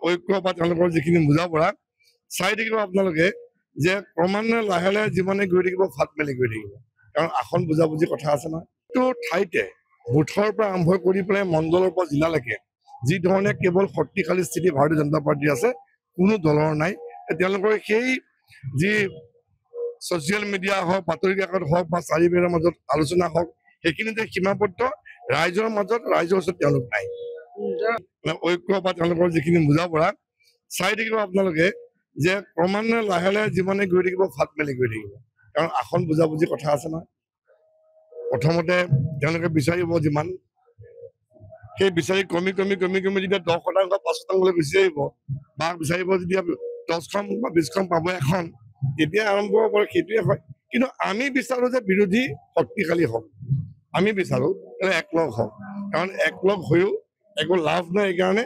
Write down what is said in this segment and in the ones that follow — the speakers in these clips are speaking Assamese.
ঐক্য বা তেওঁলোকৰ যিখিনি বুজা-পৰা চাই থাকিব আপোনালোকে যে ক্ৰমান্বয়ে লাহে লাহে যিমানে গৈ থাকিব ফাট মেলি গৈ থাকিব। কাৰণ আসন বুজাবুজি কথা আছে নহয়। এইটো ঠাইতে বুথৰ পৰা আৰম্ভ কৰি পেলাই মণ্ডলৰ পৰা জিলালৈকে যি ধৰণে কেৱল শক্তিশালী স্থিতি ভাৰতীয় জনতা পাৰ্টি আছে, কোনো দলৰ নাই। তেওঁলোকৰ সেই যি ছচিয়েল মিডিয়া হওক, বাতৰি কাকত হওক বা চাৰিবেৰৰ মাজত আলোচনা হওক, সেইখিনিতে সীমাবদ্ধ। ৰাইজৰ মাজত, ৰাইজৰ ওচৰত তেওঁলোক নাই। ঐক্য বা তেওঁলোকৰ যিখিনি বুজা-পৰা চাই থাকিব আপোনালোকে যে ক্ৰমান্বয়ে লাহে লাহে যিমানে গৈ থাকিব ফাট মেলি গৈ থাকিব। কাৰণ আসন বুজাবুজি কথা আছে নহয়। প্ৰথমতে তেওঁলোকে বিচাৰিব যিমান, সেই বিচাৰি কমি যেতিয়া 10% 5%লৈ গুচি আহিব বা বিচাৰিব যেতিয়া 10খন বা 20খন পাব এখন, তেতিয়া আৰম্ভ হ'ব, সেইটোৱে হয়। কিন্তু আমি বিচাৰো যে বিৰোধী শক্তিশালী হওক, আমি বিচাৰো একলগ হওক। কাৰণ একলগ হৈও একো লাভ নাই। এইকাৰণে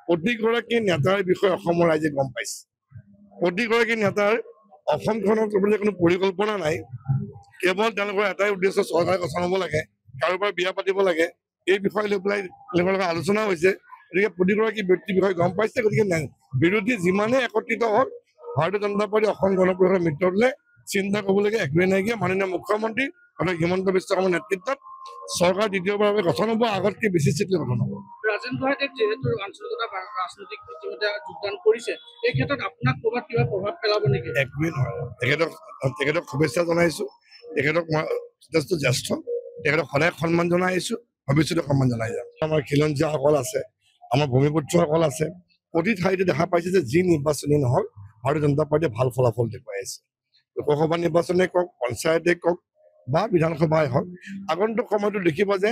প্ৰতিগৰাকী নেতাৰ বিষয়ে অসমৰ ৰাইজে গম পাইছে। প্ৰতিগৰাকী নেতাৰ অসমখনক ল'বলৈ কোনো পৰিকল্পনা নাই। কেৱল তেওঁলোকৰ এটাই উদ্দেশ্য, চৰকাৰ গঠন হ'ব লাগে, কাৰোবাৰ বিয়া পাতিব লাগে। এই বিষয় লৈ পেলাই তেওঁলোকৰ লগত আলোচনা হৈছে। গতিকে প্ৰতিগৰাকী ব্যক্তিৰ বিষয়ে গম পাইছে। গতিকে বিৰোধী যিমানে একত্ৰিত হওক, ভাৰতীয় জনতা পাৰ্টি অসম গণ পৰিষদৰ মিত্ৰলৈ চিন্তা কৰিবলগীয়া একোৱেই নাইকিয়া। মাননীয় মুখ্যমন্ত্ৰী ডক্টৰ হিমন্ত বিশ্ব শৰ্মাৰ নেতৃত্বত চৰকাৰ দ্বিতীয়বাৰৰ বাবে গঠন হ'ব, আগতকৈ বেছি চিটলৈ গঠন হ'ব। ৰাজেন গোহাঁইদেৱ যিহেতু আঞ্চলিকতা ৰাজনৈতিক ইতিমধ্যে যোগদান কৰিছে, এই ক্ষেত্ৰত আপোনাক ক'ৰবাত কিবা প্ৰভাৱ পেলাব নেকি? একোৱেই নহয়। তেখেতক শুভেচ্ছা জনাইছো। তেখেতক মই যথেষ্ট জ্যেষ্ঠ, তেখেতক সদায় সন্মান জনাই আহিছো, ভৱিষ্যতে সন্মান জনাই যাম। আমাৰ খিলঞ্জীয়াসকল আছে, আমাৰ ভূমিপুত্ৰসকল আছে। প্ৰতি ঠাইতে দেখা পাইছে যে যি নিৰ্বাচনী নহওক, ভাৰতীয় জনতা পাৰ্টীয়ে ভাল ফলাফল দেখুৱাই আছে। লোকসভা নিৰ্বাচনে কওক, পঞ্চায়তে কওক বা বিধানসভাই হওক, আগন্তুক সময়তো দেখিব যে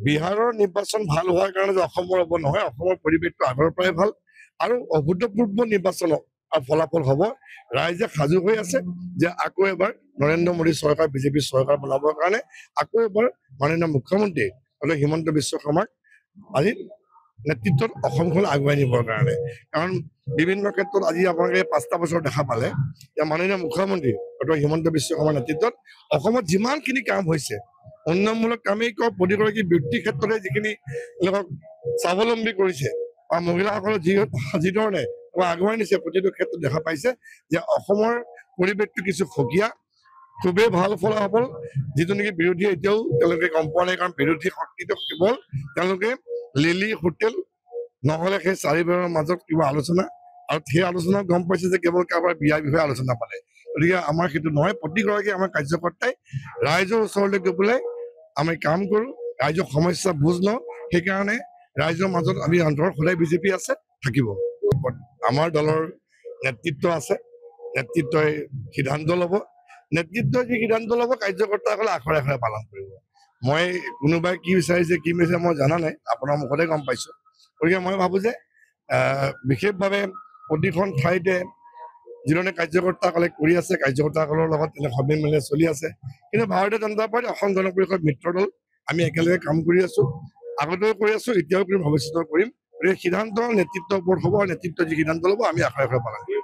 বিহাৰৰ নিৰ্বাচন ভাল হোৱাৰ কাৰণে যে অসমৰ হ'ব নহয়, অসমৰ পৰিৱেশটো আগৰ পৰাই ভাল আৰু অভূতপূৰ্ব নিৰ্বাচনত ফলাফল হ'ব। ৰাইজে সাজু হৈ আছে যে আকৌ এবাৰ নৰেন্দ্ৰ মোদী চৰকাৰ, বিজেপি চৰকাৰ বনাবৰ কাৰণে আকৌ এবাৰ মাননীয় মুখ্যমন্ত্ৰী ডক্টৰ হিমন্ত বিশ্ব শৰ্মাক আজি নেতৃত্বত অসমখন আগুৱাই নিবৰ কাৰণে। কাৰণ বিভিন্ন ক্ষেত্ৰত আজি আপোনালোকে 5টা বছৰ দেখা পালে যে মাননীয় মুখ্যমন্ত্ৰী ডক্টৰ হিমন্ত বিশ্ব শৰ্মাৰ নেতৃত্বত অসমত যিমানখিনি কাম হৈছে, উন্নয়নমূলক কামেই কওক, প্ৰতিগৰাকী ব্যক্তিৰ ক্ষেত্ৰতে যিখিনি তেওঁলোকক স্বাৱলম্বী কৰিছে বা মহিলাসকলক যিধৰণে আগুৱাই নিছে, প্ৰতিটো ক্ষেত্ৰত দেখা পাইছে যে অসমৰ পৰিৱেশটো কিছু সুকীয়া, খুবেই ভাল ফলাফল, যিটো নেকি বিৰোধীয়ে এতিয়াও তেওঁলোকে গম পোৱা নাই। কাৰণ বিৰোধী শক্তিটো কেৱল তেওঁলোকে লিলি হোটেল নহ'লে সেই চাৰিবেৰৰ মাজত কিবা আলোচনা, আৰু সেই আলোচনা গম পাইছে যে কেৱল কাৰোবাৰ বিয়াৰ বিষয়ে আলোচনা পালে। গতিকে আমাৰ সেইটো নহয়। প্ৰতিগৰাকী আমাৰ কাৰ্যকৰ্তাই ৰাইজৰ ওচৰলৈ গৈ পেলাই আমি কাম কৰোঁ, ৰাইজৰ সমস্যা বুজ লওঁ। সেইকাৰণে ৰাইজৰ মাজত আমি অন্তৰত সদায় বিজেপি আছে, থাকিব। আমাৰ দলৰ নেতৃত্ব আছে, নেতৃত্বই সিদ্ধান্ত ল'ব। নেতৃত্বই যি সিদ্ধান্ত ল'ব, কাৰ্যকৰ্তাসকলে আখৰে আখৰে পালন কৰিব। মই কোনোবাই কি বিচাৰিছে কি বিচাৰিছে মই জনা নাই, আপোনাৰ মুখতে গম পাইছোঁ। গতিকে মই ভাবোঁ যে বিশেষভাৱে প্ৰতিখন ঠাইতে যিধৰণে কাৰ্যকৰ্তাসকলে কৰি আছে, কাৰ্যকৰ্তাসকলৰ লগত তেনে সমিল মিলে চলি আছে। কিন্তু ভাৰতীয় জনতা পাৰ্টি অসম গণ পৰিষদ মিত্ৰ দল, আমি একেলগে কাম কৰি আছোঁ, আগতেও কৰি আছোঁ, এতিয়াও কৰিম, ভৱিষ্যতেও কৰিম। গতিকে সিদ্ধান্ত নেতৃত্বৰ ওপৰত হ'ব, আৰু নেতৃত্ব যি সিদ্ধান্ত ল'ব আমি আখৰে আখৰে পালন কৰিম।